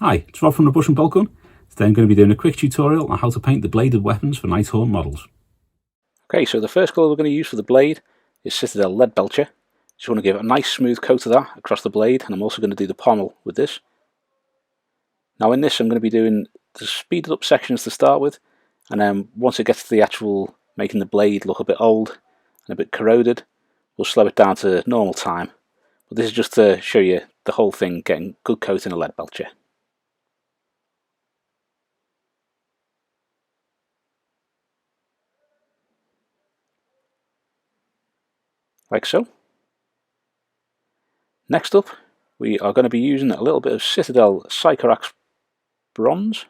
Hi, it's Rob from the Bush and Boltgun. Today I'm going to be doing a quick tutorial on how to paint the bladed weapons for Nighthaunt models. Okay, so the first colour we're going to use for the blade is Citadel Leadbelcher. Just want to give a nice smooth coat of that across the blade, and I'm also going to do the pommel with this. Now in this I'm going to be doing the speeded up sections to start with, and then once it gets to the actual making the blade look a bit old and a bit corroded, we'll slow it down to normal time. But this is just to show you the whole thing getting good coating of Leadbelcher. Like so. Next up, we are going to be using a little bit of Citadel Sycorax bronze.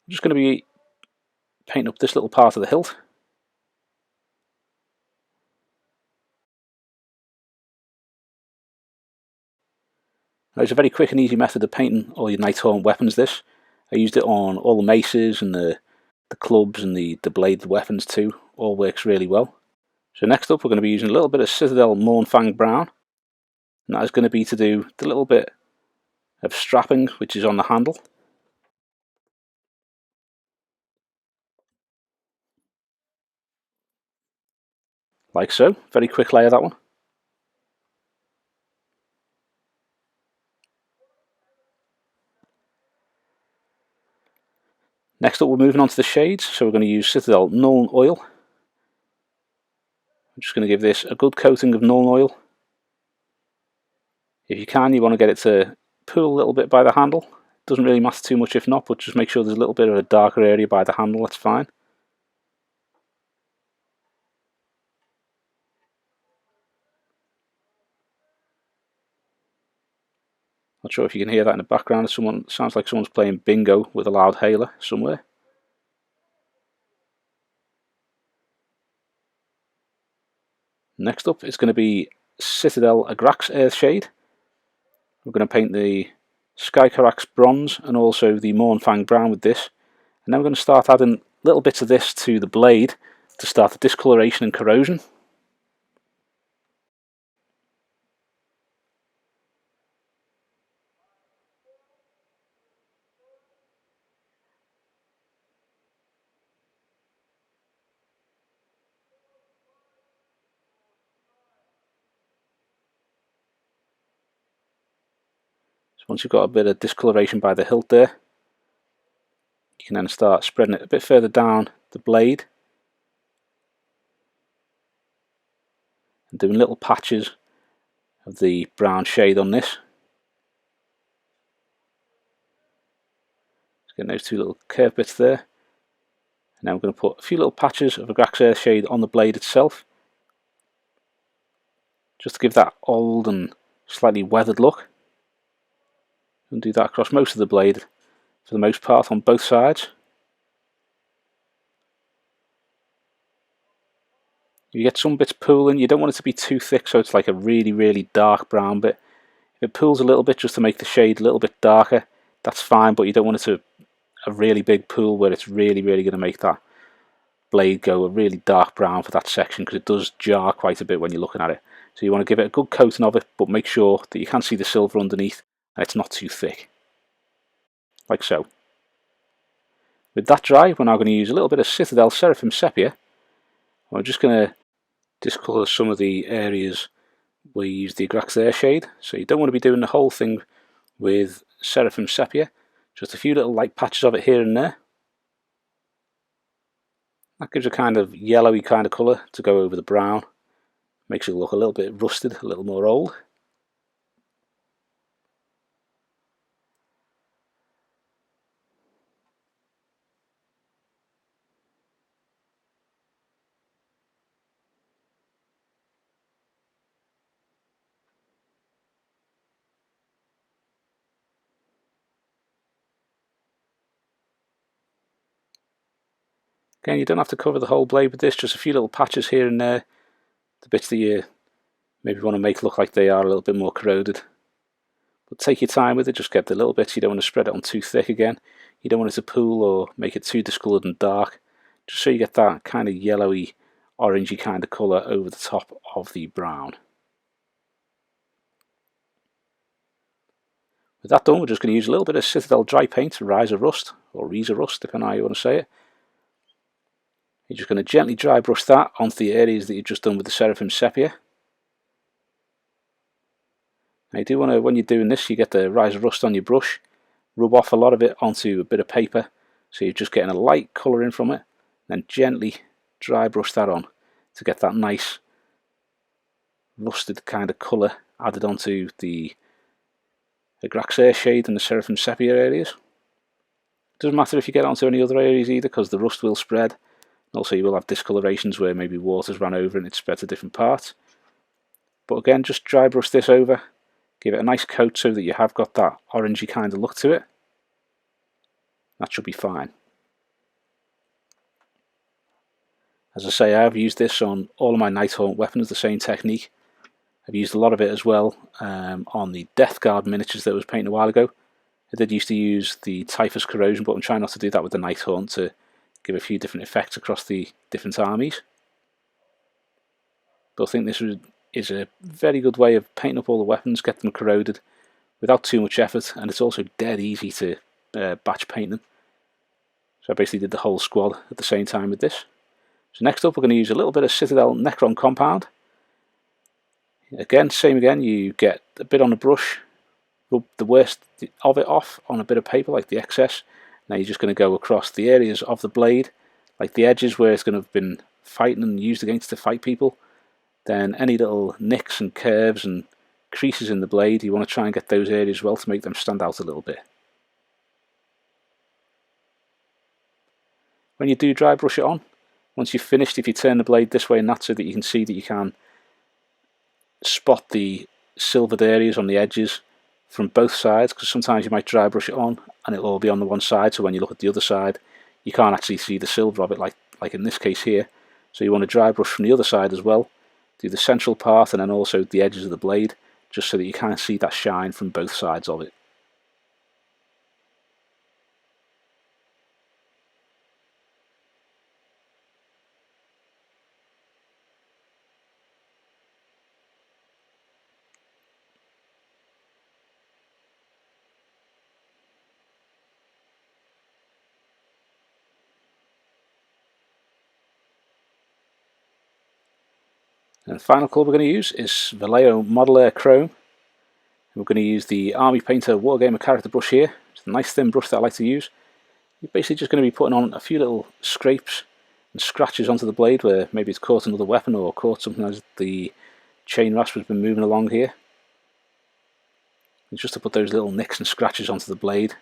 I'm just going to be painting up this little part of the hilt. Now, it's a very quick and easy method of painting all your Nighthaunt weapons. This I used it on all the maces and the clubs and the bladed weapons too. All works really well. So next up we're going to be using a little bit of Citadel Mournfang brown, and that is going to be to do the little bit of strapping which is on the handle. Like so. Very quick layer, that one. Next up we're moving on to the shades, so we're going to use Citadel Nuln Oil. I'm just going to give this a good coating of Nuln Oil. If you can, you want to get it to pool a little bit by the handle. Doesn't really matter too much if not, but just make sure there's a little bit of a darker area by the handle, that's fine. Not sure if you can hear that in the background. Sounds like someone's playing bingo with a loud hailer somewhere. Next up is going to be Citadel Agrax Earthshade. We're going to paint the Sycorax bronze and also the Mournfang brown with this. And then we're going to start adding little bits of this to the blade to start the discoloration and corrosion. So once you've got a bit of discoloration by the hilt there, you can then start spreading it a bit further down the blade and doing little patches of the brown shade on this. Just getting those two little curved bits there. And then we're going to put a few little patches of Agrax Earthshade on the blade itself, just to give that old and slightly weathered look. And do that across most of the blade for the most part on both sides. You get some bits pooling, you don't want it to be too thick so it's like a really dark brown bit. If it pools a little bit just to make the shade a little bit darker, that's fine, but you don't want it to a really big pool where it's really going to make that blade go a really dark brown for that section, because it does jar quite a bit when you're looking at it. So you want to give it a good coating of it, but make sure that you can see the silver underneath and it's not too thick. Like so. With that dry, we're now going to use a little bit of Citadel Seraphim Sepia. We're just going to discolour some of the areas where you use the Agrax Earthshade. So you don't want to be doing the whole thing with Seraphim Sepia, just a few little light patches of it here and there. That gives a kind of yellowy kind of colour to go over the brown. Makes it look a little bit rusted, a little more old. Again, you don't have to cover the whole blade with this, just a few little patches here and there. The bits that you maybe want to make look like they are a little bit more corroded. But take your time with it, just get the little bits. You don't want to spread it on too thick again. You don't want it to pool or make it too discoloured and dark. Just so you get that kind of yellowy, orangey kind of colour over the top of the brown. With that done, we're just going to use a little bit of Citadel dry paint, Ryza Rust, or Ryza Rust, depending on how you want to say it. You're just going to gently dry brush that onto the areas that you've just done with the Seraphim Sepia. Now you do want to, when you're doing this, you get the Ryza Rust on your brush, rub off a lot of it onto a bit of paper, so you're just getting a light colour in from it, then gently dry brush that on to get that nice rusted kind of colour added onto the Agrax Earthshade and the Seraphim Sepia areas. Doesn't matter if you get onto any other areas either, because the rust will spread. Also you will have discolorations where maybe water's run over and it spread to different parts. But again, just dry brush this over, give it a nice coat so that you have got that orangey kind of look to it. That should be fine. As I say, I have used this on all of my Nighthaunt weapons, the same technique. I've used a lot of it as well on the Death Guard miniatures that I was painting a while ago. I did used to use the Typhus Corrosion, but I'm trying not to do that with the Nighthaunt to give a few different effects across the different armies. But I think this is a very good way of painting up all the weapons, get them corroded without too much effort, and it's also dead easy to batch paint them. So I basically did the whole squad at the same time with this. So next up we're going to use a little bit of Citadel Necron Compound. Again, same again, you get a bit on the brush, rub the worst of it off on a bit of paper, like the excess. Now you're just going to go across the areas of the blade, like the edges where it's going to have been fighting and used against to fight people. Then any little nicks and curves and creases in the blade, you want to try and get those areas as well to make them stand out a little bit. When you do dry brush it on, once you've finished, if you turn the blade this way and that so that you can see that you can spot the silvered areas on the edges from both sides, because sometimes you might dry brush it on and it'll all be on the one side, so when you look at the other side you can't actually see the silver of it, like in this case here. So you want to dry brush from the other side as well, do the central part and then also the edges of the blade, just so that you can't see that shine from both sides of it. And the final colour we're going to use is Vallejo Model Air Chrome. We're going to use the Army Painter Wargamer character brush here. It's a nice thin brush that I like to use. You're basically just going to be putting on a few little scrapes and scratches onto the blade where maybe it's caught another weapon or caught something as the chain rasp has been moving along here. And just to put those little nicks and scratches onto the blade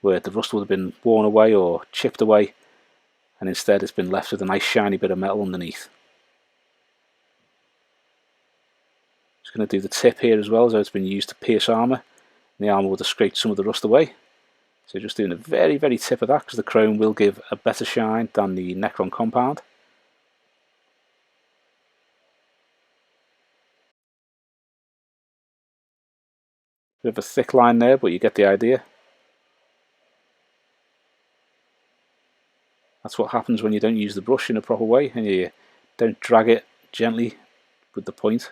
where the rust would have been worn away or chipped away, and instead it's been left with a nice shiny bit of metal underneath. Just going to do the tip here as well, as though it's been used to pierce armour, and the armour would have scraped some of the rust away. So just doing a very, very tip of that, because the chrome will give a better shine than the Necron Compound. Bit of a thick line there, but you get the idea. That's what happens when you don't use the brush in a proper way, and you don't drag it gently with the point.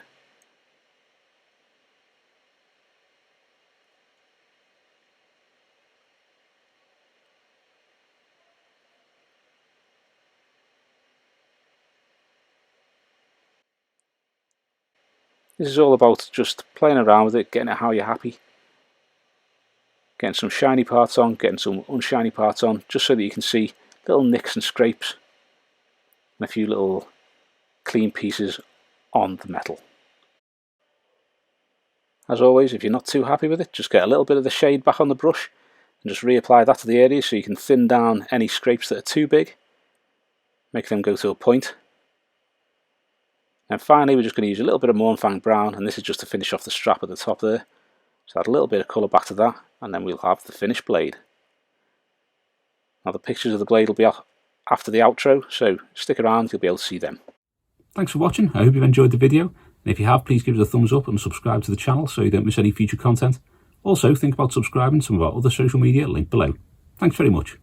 This is all about just playing around with it, getting it how you're happy. Getting some shiny parts on, getting some unshiny parts on, just so that you can see little nicks and scrapes and a few little clean pieces on the metal. As always, if you're not too happy with it, just get a little bit of the shade back on the brush and just reapply that to the area so you can thin down any scrapes that are too big, make them go to a point. And finally we're just going to use a little bit of Mournfang brown, and this is just to finish off the strap at the top there. So add a little bit of colour back to that, and then we'll have the finished blade. Now the pictures of the blade will be after the outro, so stick around, you'll be able to see them. Thanks for watching, I hope you've enjoyed the video, and if you have, please give us a thumbs up and subscribe to the channel so you don't miss any future content. Also, think about subscribing to some of our other social media linked below. Thanks very much.